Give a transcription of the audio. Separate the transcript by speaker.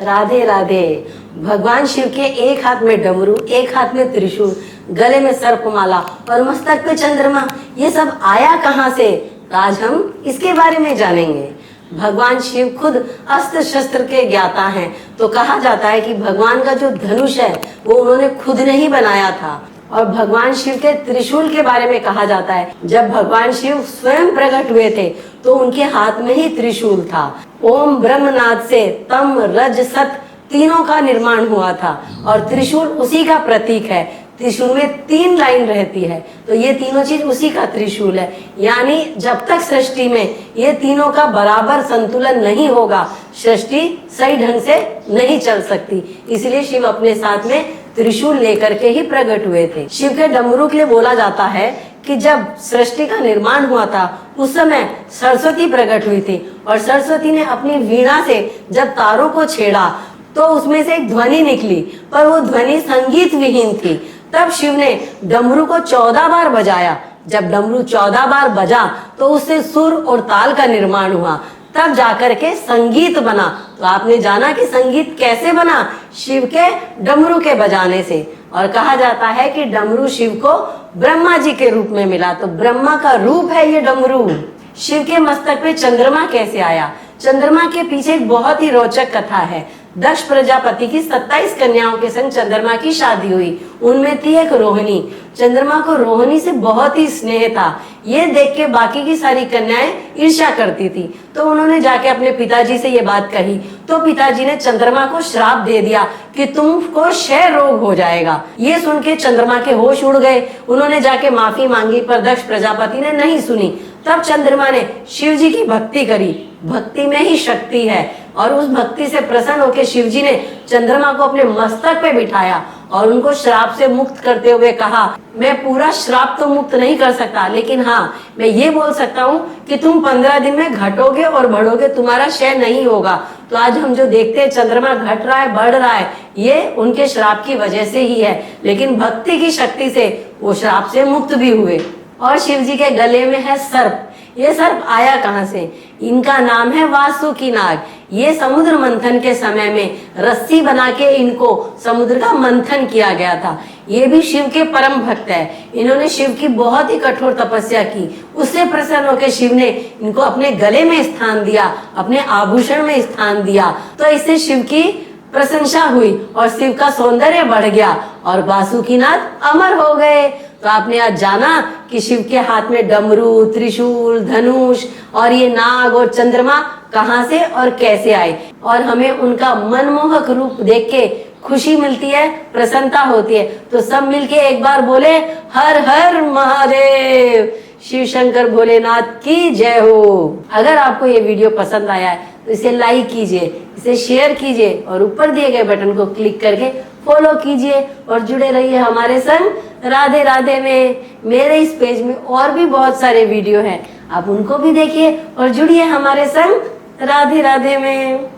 Speaker 1: राधे राधे। भगवान शिव के एक हाथ में डमरू, एक हाथ में त्रिशूल, गले में सर्पमाला और मस्तक पे चंद्रमा, ये सब आया कहाँ से? आज हम इसके बारे में जानेंगे। भगवान शिव खुद अस्त्र शस्त्र के ज्ञाता हैं, तो कहा जाता है कि भगवान का जो धनुष है वो उन्होंने खुद नहीं बनाया था। और भगवान शिव के त्रिशूल के बारे में कहा जाता है, जब भगवान शिव स्वयं प्रकट हुए थे तो उनके हाथ में ही त्रिशूल था। ओम ब्रह्मनाद से तम रज सत तीनों का निर्माण हुआ था और त्रिशूल उसी का प्रतीक है। त्रिशूल में 3 लाइन रहती है, तो ये तीनों चीज उसी का त्रिशूल है। यानी जब तक सृष्टि में ये तीनों का बराबर संतुलन नहीं होगा, सृष्टि सही ढंग से नहीं चल सकती। इसलिए शिव अपने साथ में त्रिशूल लेकर के ही प्रकट हुए थे। शिव के डमरू के लिए बोला जाता है कि जब सृष्टि का निर्माण हुआ था उस समय सरस्वती प्रकट हुई थी और सरस्वती ने अपनी वीणा से जब तारों को छेड़ा तो उसमें से एक ध्वनि निकली, पर वो ध्वनि संगीत विहीन थी। तब शिव ने डमरू को 14 बार बजाया। जब डमरू 14 बार बजा तो उससे सुर और ताल का निर्माण हुआ, तब जाकर के संगीत बना। तो आपने जाना कि संगीत कैसे बना? शिव के डमरू के बजाने से। और कहा जाता है कि डमरू शिव को ब्रह्मा जी के रूप में मिला, तो ब्रह्मा का रूप है ये डमरू। शिव के मस्तक पे चंद्रमा कैसे आया? चंद्रमा के पीछे एक बहुत ही रोचक कथा है। दक्ष प्रजापति की 27 कन्याओं के संग चंद्रमा की शादी हुई। उनमें थी एक रोहिणी। चंद्रमा को रोहिणी से बहुत ही स्नेह था। ये देख के बाकी की सारी कन्याएं ईर्ष्या करती थी, तो उन्होंने जाके अपने पिताजी से ये बात कही। तो पिताजी ने चंद्रमा को श्राप दे दिया कि तुमको क्षय रोग हो जाएगा। ये सुन के चंद्रमा के होश उड़ गए। उन्होंने जाके माफी मांगी, पर दक्ष प्रजापति ने नहीं सुनी। तब चंद्रमा ने शिव जी की भक्ति करी। भक्ति में ही शक्ति है, और उस भक्ति से प्रसन्न होकर शिव जी ने चंद्रमा को अपने मस्तक पे बिठाया और उनको श्राप से मुक्त करते हुए कहा, मैं पूरा श्राप तो मुक्त नहीं कर सकता, लेकिन हाँ मैं ये बोल सकता हूँ कि तुम 15 दिन में घटोगे और बढ़ोगे, तुम्हारा क्षय नहीं होगा। तो आज हम जो देखते हैं चंद्रमा घट रहा है, बढ़ रहा है, ये उनके श्राप की वजह से ही है, लेकिन भक्ति की शक्ति से वो श्राप से मुक्त भी हुए। और शिव जी के गले में है सर्प। ये सर्प आया कहाँ से? इनका नाम है वासुकी नाग। ये समुद्र मंथन के समय में रस्सी बना के इनको समुद्र का मंथन किया गया था। ये भी शिव के परम भक्त है। इन्होंने शिव की बहुत ही कठोर तपस्या की। उससे प्रसन्न होकर शिव ने इनको अपने गले में स्थान दिया, अपने आभूषण में स्थान दिया। तो इससे शिव की प्रशंसा हुई और शिव का सौंदर्य बढ़ गया और वासुकीनाथ अमर हो गए। तो आपने आज जाना कि शिव के हाथ में डमरू, त्रिशूल, धनुष और ये नाग और चंद्रमा कहाँ से और कैसे आए, और हमें उनका मनमोहक रूप देख के खुशी मिलती है, प्रसन्नता होती है। तो सब मिलके एक बार बोले, हर हर महादेव, शिव शंकर भोलेनाथ की जय हो। अगर आपको ये वीडियो पसंद आया है तो इसे लाइक कीजिए, इसे शेयर कीजिए और ऊपर दिए गए बटन को क्लिक करके फॉलो कीजिए और जुड़े रहिए हमारे संग राधे राधे में। मेरे इस पेज में और भी बहुत सारे वीडियो हैं, आप उनको भी देखिए और जुड़िए हमारे संग राधे राधे में।